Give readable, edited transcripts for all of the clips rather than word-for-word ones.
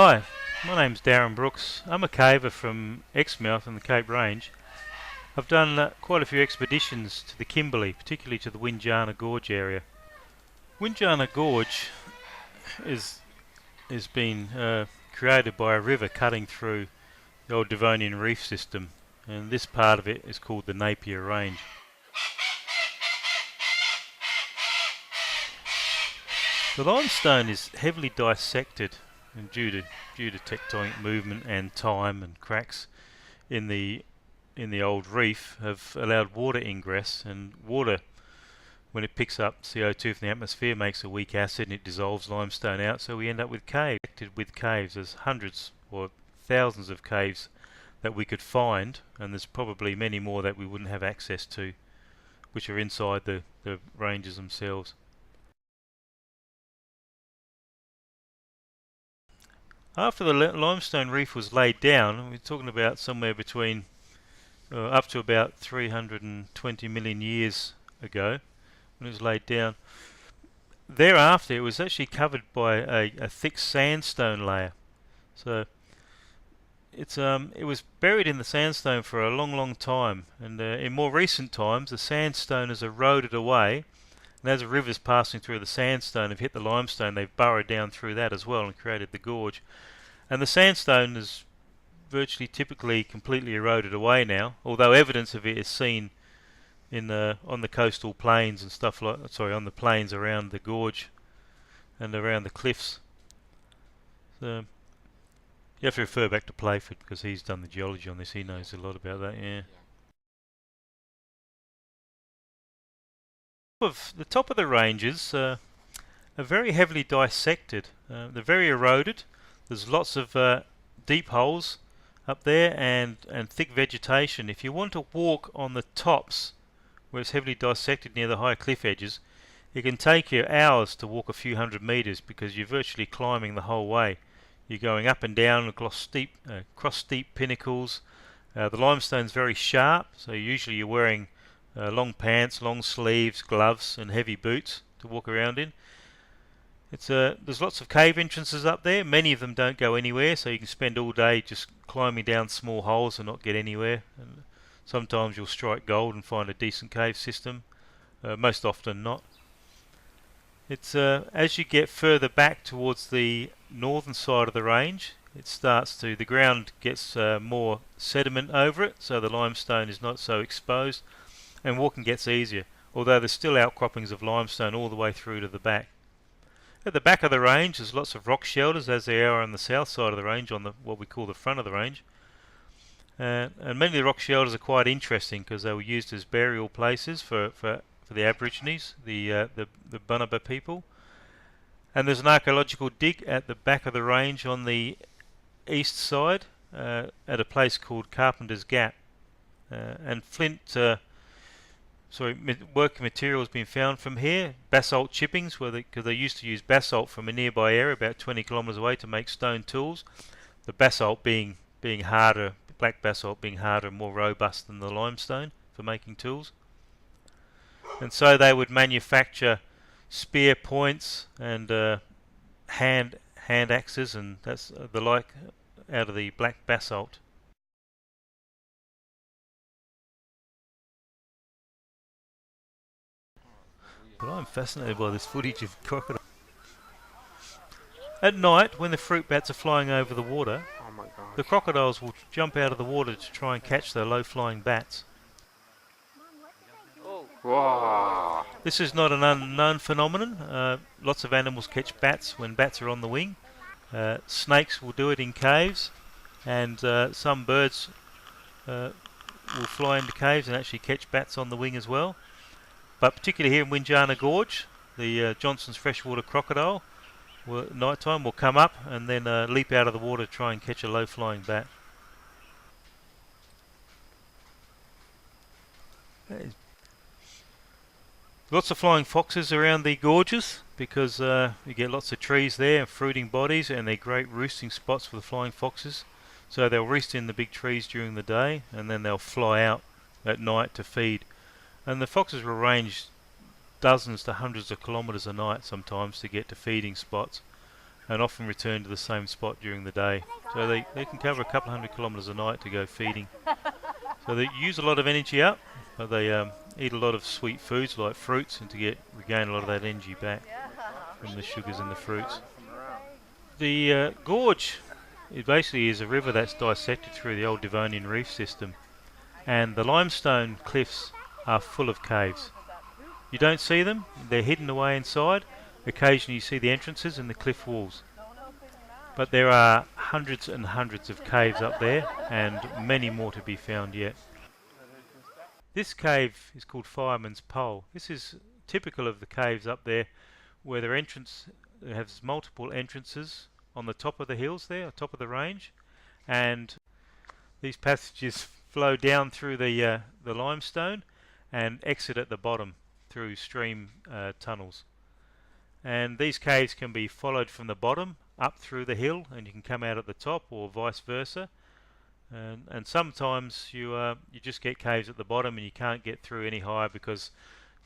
Hi, my name's Darren Brooks. I'm a caver from Exmouth in the Cape Range. I've done quite a few expeditions to the Kimberley, particularly to the Windjana Gorge area. Windjana Gorge is has been created by a river cutting through the old Devonian reef system, and this part of it is called the Napier Range. The limestone is heavily dissected, and due to tectonic movement and time and cracks in the old reef have allowed water ingress, and water, when it picks up CO2 from the atmosphere, makes a weak acid and it dissolves limestone out, so we end up with caves. With caves, there's hundreds or thousands of caves that we could find, and there's probably many more that we wouldn't have access to, which are inside the ranges themselves. After the limestone reef was laid down, we're talking about somewhere between up to about 320 million years ago when it was laid down. Thereafter it was actually covered by a thick sandstone layer. So it was buried in the sandstone for a long time, and in more recent times the sandstone has eroded away, and as the rivers passing through the sandstone have hit the limestone, they've burrowed down through that as well and created the gorge. And the sandstone is virtually typically completely eroded away now, although evidence of it is seen in on the coastal plains and stuff on the plains around the gorge and around the cliffs. So you have to refer back to Playford because he's done the geology on this. He knows a lot about that. Yeah. The top of the ranges are very heavily dissected. They're very eroded. There's lots of deep holes up there and thick vegetation. If you want to walk on the tops where it's heavily dissected near the high cliff edges, it can take you hours to walk a few hundred meters because you're virtually climbing the whole way. You're going up and down across steep pinnacles. The limestone's very sharp, so usually you're wearing long pants, long sleeves, gloves and heavy boots to walk around in. There's lots of cave entrances up there. Many of them don't go anywhere, so you can spend all day just climbing down small holes and not get anywhere. And sometimes you'll strike gold and find a decent cave system. Most often not. It's as you get further back towards the northern side of the range, the ground gets more sediment over it, so the limestone is not so exposed, and walking gets easier. Although there's still outcroppings of limestone all the way through to the back. At the back of the range there's lots of rock shelters, as there are on the south side of the range, on what we call the front of the range. And many of the rock shelters are quite interesting because they were used as burial places for the Aborigines, the Bunaba people. And there's an archaeological dig at the back of the range on the east side at a place called Carpenter's Gap. And flint working material has been found from here. Basalt chippings, because they used to use basalt from a nearby area about 20 kilometres away to make stone tools. The basalt being harder, black basalt being harder and more robust than the limestone for making tools. And so they would manufacture spear points and hand axes and that's the like out of the black basalt. But I'm fascinated by this footage of crocodiles. At night, when the fruit bats are flying over the water, the crocodiles will jump out of the water to try and catch the low-flying bats. Wow. This is not an unknown phenomenon. Lots of animals catch bats when bats are on the wing. Snakes will do it in caves, and some birds will fly into caves and actually catch bats on the wing as well. But particularly here in Windjana Gorge, the Johnson's freshwater crocodile at night time will come up and then leap out of the water to try and catch a low-flying bat. Lots of flying foxes around the gorges because you get lots of trees there and fruiting bodies, and they're great roosting spots for the flying foxes. So they'll roost in the big trees during the day and then they'll fly out at night to feed. And the foxes will range dozens to hundreds of kilometres a night sometimes to get to feeding spots. and often return to the same spot during the day. So they can cover a couple of 100 kilometres a night to go feeding. So they use a lot of energy up, but they eat a lot of sweet foods like fruits, and to regain a lot of that energy back from the sugars in the fruits. The Gorge, it basically is a river that's dissected through the old Devonian reef system, and the limestone cliffs are full of caves. You don't see them, they're hidden away inside. Occasionally you see the entrances and the cliff walls. But there are hundreds and hundreds of caves up there, and many more to be found yet. This cave is called Fireman's Pole. This is typical of the caves up there, where their entrance has multiple entrances on the top of the hills there, on top of the range, and these passages flow down through the limestone and exit at the bottom through stream tunnels. And these caves can be followed from the bottom up through the hill, and you can come out at the top, or vice versa. And sometimes you just get caves at the bottom and you can't get through any higher because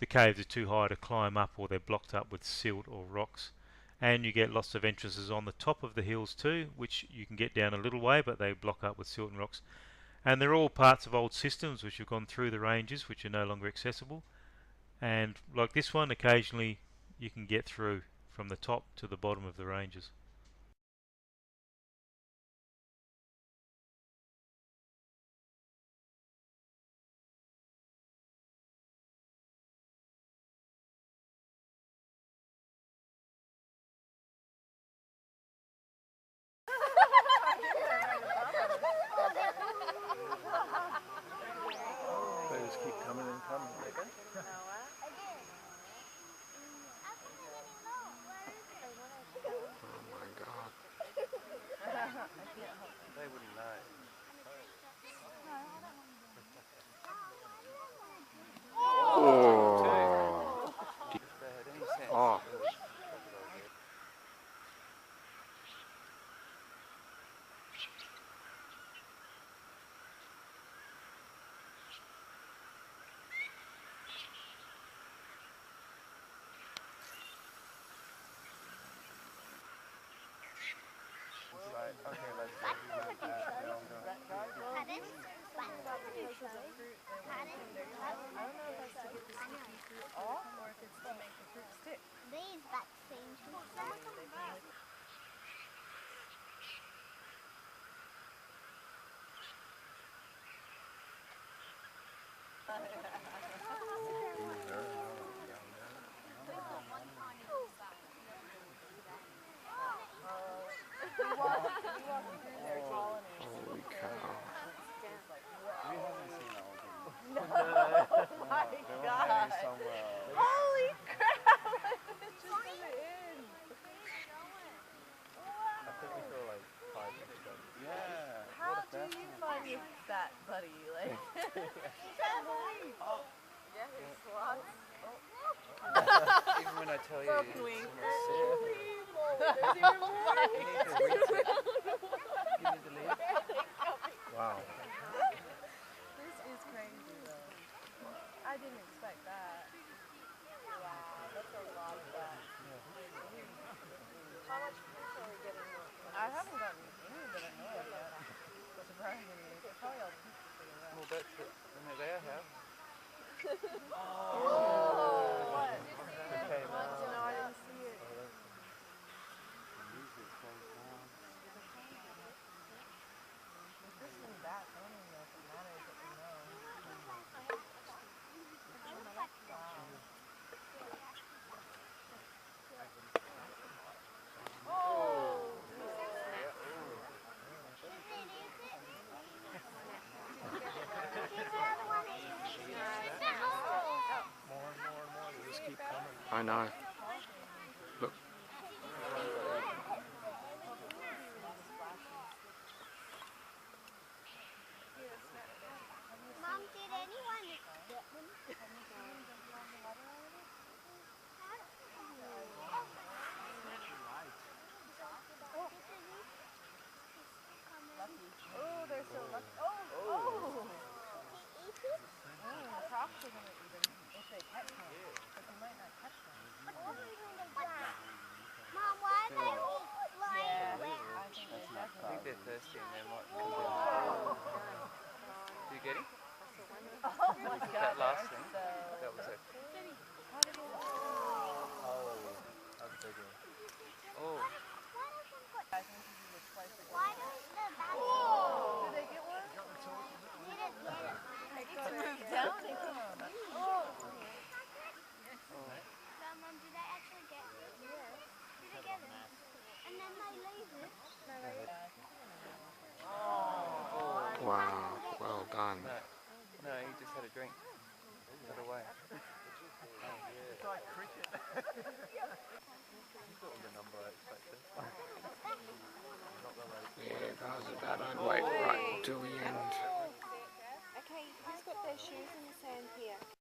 the caves are too high to climb up, or they're blocked up with silt or rocks. And you get lots of entrances on the top of the hills too, which you can get down a little way, but they block up with silt and rocks. And they're all parts of old systems which have gone through the ranges, which are no longer accessible. And like this one, occasionally you can get through from the top to the bottom of the ranges. They just keep coming and coming. Oh my God. They wouldn't know. Oh. Oh. Okay, let's go. Holy cow. We haven't seen all of them. Oh my God. Holy crap! It's just in. I think we saw like 5 minutes ago. Yeah. How do you find your fat buddy? Like, yeah, his slots. Even when I tell you So it's wink. almost There's even more. You need to leave? Wow. This is crazy though. I didn't expect that. Wow, that's a lot of that. How much fish are we getting? I haven't gotten any that I know of yet. Surprisingly. It's probably all pieces for the rest. Well, that's it. And they have. Oh! What? Okay, No, I didn't see it. This and that, I don't even know if it matters what we know. They just keep coming. I know. Look. Mom, did anyone get them? Oh, they're so lucky. Oh! Crocs are gonna eat them if they catch one, but they might not catch one. Wow, well done. No, no, he just had a drink. Got away.